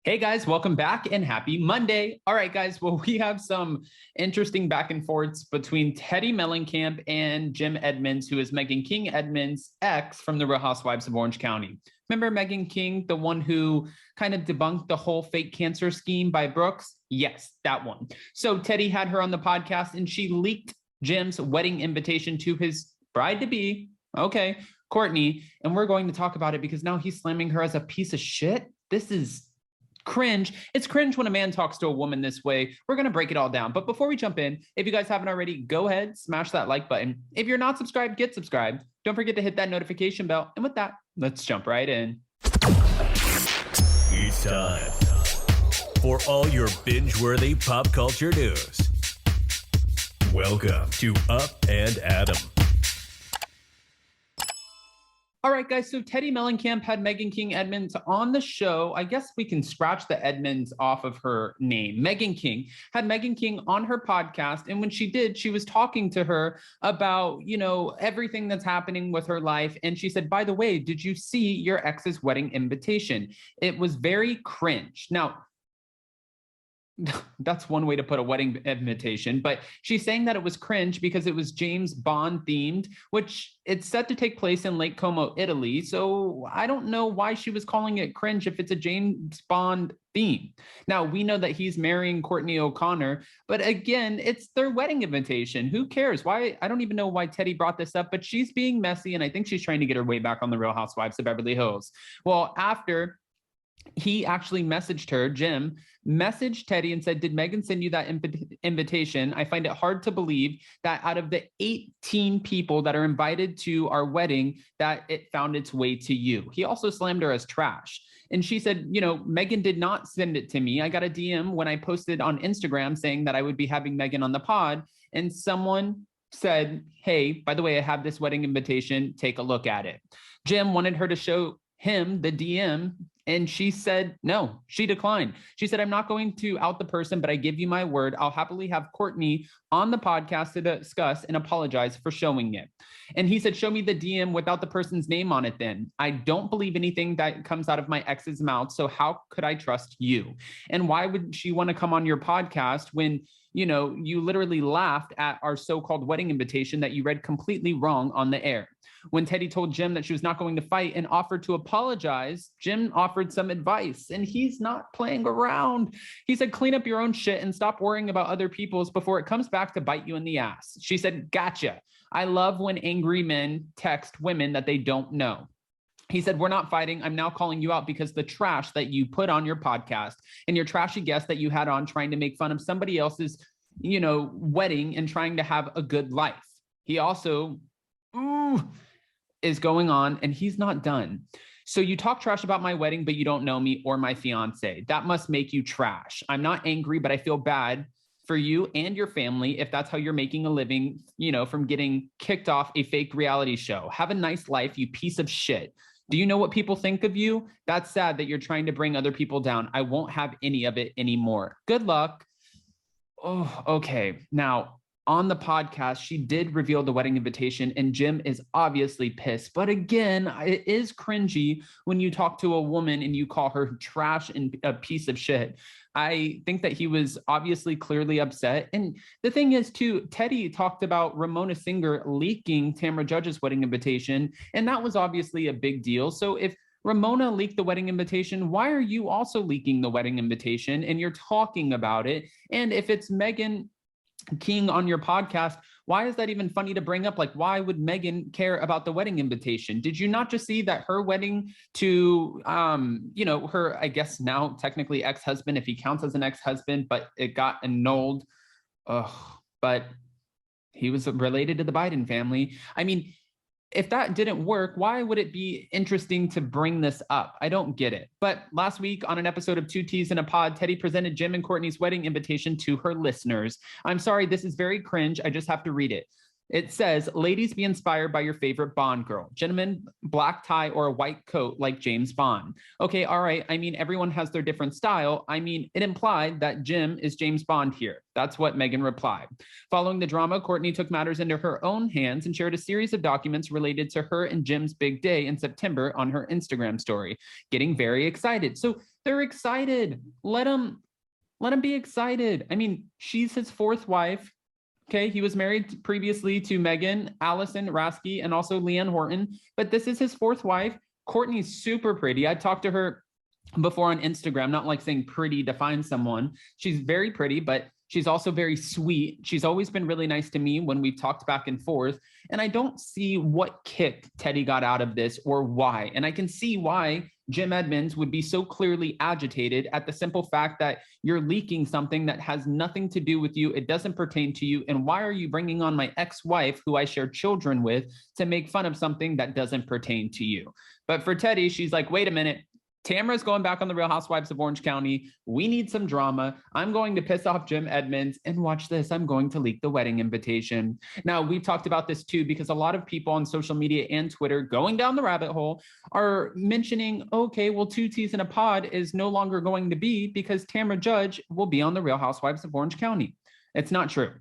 Hey guys, welcome back and happy Monday. All right, guys. Well, we have some interesting back and forths between Teddi Mellencamp and Jim Edmonds, who is Meghan King Edmonds' ex from the Real Housewives of Orange County. Remember Meghan King, the one who kind of debunked the whole fake cancer scheme by Brooks? Yes, that one. So Teddi had her on the podcast and she leaked Jim's wedding invitation to his bride-to-be, Courtney. And we're going to talk about it because now he's slamming her as a piece of shit. This is cringe. It's cringe when a man talks to a woman this way. We're going to break it all down. But before we jump in, if you guys haven't already, go ahead, smash that like button. If you're not subscribed, get subscribed. Don't forget to hit that notification bell. And with that, let's jump right in. It's time for all your binge-worthy pop culture news. Welcome to Up and Adam. All right, guys, so Teddi Mellencamp had Meghan King Edmonds on the show. I guess we can scratch the Edmonds off of her name. Meghan King had Meghan King on her podcast. And when she did, she was talking to her about, everything that's happening with her life. And she said, by the way, did you see your ex's wedding invitation? It was very cringe. Now, that's one way to put a wedding invitation, but she's saying that it was cringe because it was James Bond themed, which it's set to take place in Lake Como, Italy. So I don't know why she was calling it cringe if it's a James Bond theme. Now, we know that he's marrying Courtney O'Connor, but again, it's their wedding invitation. Who cares? Why? I don't even know why Teddi brought this up, but she's being messy, and I think she's trying to get her way back on the Real Housewives of Beverly Hills. Well, after he actually messaged her, Jim messaged Teddi and said, did Meghan send you that invitation? I find it hard to believe that out of the 18 people that are invited to our wedding, that it found its way to you. He also slammed her as trash. And she said, Meghan did not send it to me. I got a DM when I posted on Instagram saying that I would be having Meghan on the pod. And someone said, hey, by the way, I have this wedding invitation. Take a look at it. Jim wanted her to show him the DM, and she said no. She declined. She said, I'm not going to out the person, but I give you my word, I'll happily have Courtney on the podcast to discuss and apologize for showing it. And he said, show me the DM without the person's name on it then. I don't believe anything that comes out of my ex's mouth, so how could I trust you? And why would she want to come on your podcast when you literally laughed at our so-called wedding invitation that you read completely wrong on the air? When Teddi told Jim that she was not going to fight and offered to apologize, Jim offered some advice, and he's not playing around. He said, clean up your own shit and stop worrying about other people's before it comes back to bite you in the ass. She said, gotcha. I love when angry men text women that they don't know. He said, we're not fighting. I'm now calling you out because the trash that you put on your podcast and your trashy guest that you had on trying to make fun of somebody else's, wedding and trying to have a good life. He also is going on, and he's not done. So you talk trash about my wedding, but you don't know me or my fiance. That must make you trash. I'm not angry, but I feel bad for you and your family if that's how you're making a living, from getting kicked off a fake reality show. Have a nice life, you piece of shit. Do you know what people think of you? That's sad that you're trying to bring other people down. I won't have any of it anymore. Good luck. Oh, okay. Now, on the podcast, she did reveal the wedding invitation, and Jim is obviously pissed. But again, it is cringy when you talk to a woman and you call her trash and a piece of shit. I think that he was obviously clearly upset. And the thing is, too, Teddi talked about Ramona Singer leaking Tamra Judge's wedding invitation, and that was obviously a big deal. So if Ramona leaked the wedding invitation, why are you also leaking the wedding invitation and you're talking about it? And if it's Meghan King on your podcast, why is that even funny to bring up? Like, why would Meghan care about the wedding invitation? Did you not just see that her wedding to, her, I guess now technically ex-husband, if he counts as an ex-husband, but it got annulled. But he was related to the Biden family. I mean, if that didn't work, why would it be interesting to bring this up? I don't get it. But last week on an episode of Two Teas in a Pod, Teddi presented Jim and Courtney's wedding invitation to her listeners. I'm sorry, this is very cringe. I just have to read it. It says, ladies, be inspired by your favorite Bond girl. Gentlemen, black tie or a white coat like James Bond. Okay, all right. I mean, everyone has their different style. I mean, it implied that Jim is James Bond here. That's what Meghan replied. Following the drama, Courtney took matters into her own hands and shared a series of documents related to her and Jim's big day in September on her Instagram story, getting very excited. So They're excited. Let him be excited. I mean, she's his fourth wife. Okay, he was married previously to Megan, Allison, RHOC, and also Leanne Horton, but this is his fourth wife. Courtney's super pretty. I talked to her before on Instagram, not like saying pretty defines someone. She's very pretty, but she's also very sweet. She's always been really nice to me when we've talked back and forth. And I don't see what kick Teddi got out of this or why. And I can see why Jim Edmonds would be so clearly agitated at the simple fact that you're leaking something that has nothing to do with you. It doesn't pertain to you. And why are you bringing on my ex-wife, who I share children with, to make fun of something that doesn't pertain to you? But for Teddi, she's like, wait a minute. Tamra's going back on the Real Housewives of Orange County. We need some drama. I'm going to piss off Jim Edmonds, and watch this. I'm going to leak the wedding invitation. Now, we've talked about this too, because a lot of people on social media and Twitter going down the rabbit hole are mentioning, okay, well, 2 T's in a pod is no longer going to be because Tamra Judge will be on the Real Housewives of Orange County. It's not true.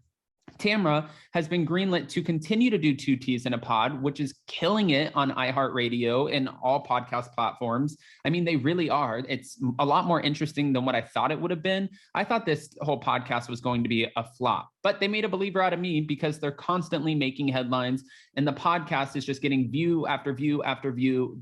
Tamra has been greenlit to continue to do 2 T's in a pod, which is killing it on iHeartRadio and all podcast platforms. I mean, they really are. It's a lot more interesting than what I thought it would have been. I thought this whole podcast was going to be a flop, but they made a believer out of me because they're constantly making headlines, and the podcast is just getting view after view after view.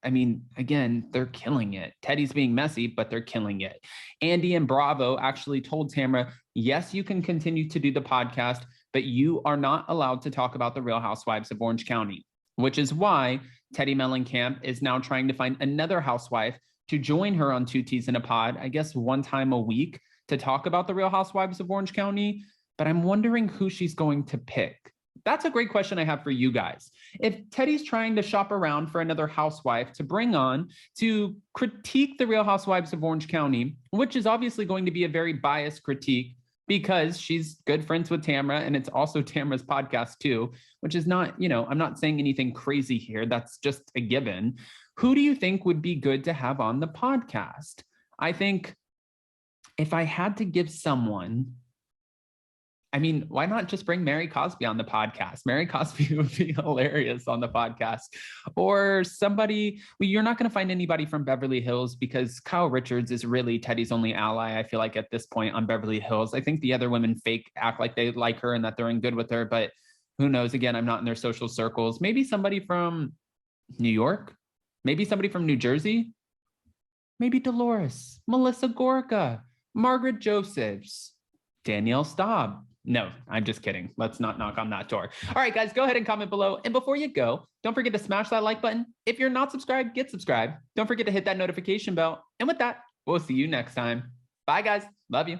Again, they're killing it. Teddi's being messy, but they're killing it. Andy and Bravo actually told Tamra, yes, you can continue to do the podcast, but you are not allowed to talk about the Real Housewives of Orange County, which is why Teddi Mellencamp is now trying to find another housewife to join her on 2 T's in a pod, I guess 1 time a week, to talk about the Real Housewives of Orange County. But I'm wondering who she's going to pick. That's a great question I have for you guys. If Teddi's trying to shop around for another housewife to bring on to critique the Real Housewives of Orange County, which is obviously going to be a very biased critique because she's good friends with Tamra, and it's also Tamra's podcast too, which is not, I'm not saying anything crazy here. That's just a given. Who do you think would be good to have on the podcast? I think if I had to give someone, why not just bring Mary Cosby on the podcast? Mary Cosby would be hilarious on the podcast. Or somebody, you're not going to find anybody from Beverly Hills because Kyle Richards is really Teddi's only ally, I feel like, at this point on Beverly Hills. I think the other women act like they like her and that they're in good with her, but who knows? Again, I'm not in their social circles. Maybe somebody from New York, maybe somebody from New Jersey, maybe Dolores, Melissa Gorka, Margaret Josephs, Danielle Staub. No, I'm just kidding. Let's not knock on that door. All right, guys, go ahead and comment below. And before you go, don't forget to smash that like button. If you're not subscribed, get subscribed. Don't forget to hit that notification bell. And with that, we'll see you next time. Bye, guys. Love you.